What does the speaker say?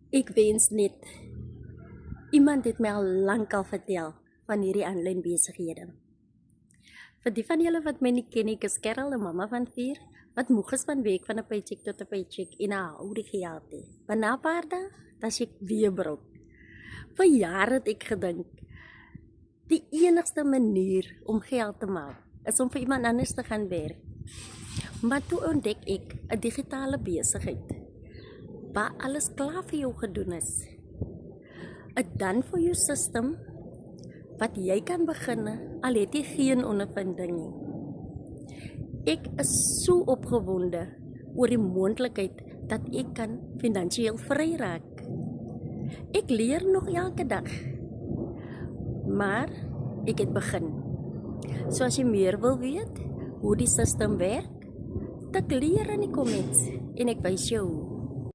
Ik wens net, iemand het my al lank al vertel van hierdie aanlyn besighede. Vir die van julle wat my nie ken, ek is Carol, 'n mamma van 4, wat moeg is van week van 'n paycheck tot 'n paycheck en hou die geld hê. Maar na 'n paar dae, dan is ek weer broek. Vir jare het ek gedink, die enigste manier om geld te maak, is om vir iemand anders te gaan werk. Maar toe ontdek ek 'n digitale besigheid, waar alles klaar vir jou gedoen is. 'n done-for-you system, wat jy kan begin, al het jy geen ondervinding nie. Ek is so opgewonde oor die moontlikheid dat ek kan finansiëel vry raak. Ek leer nog elke dag, maar ek het begin. So as jy meer wil weet hoe die system werk, tik leer in die comments en ek wys jou hoe.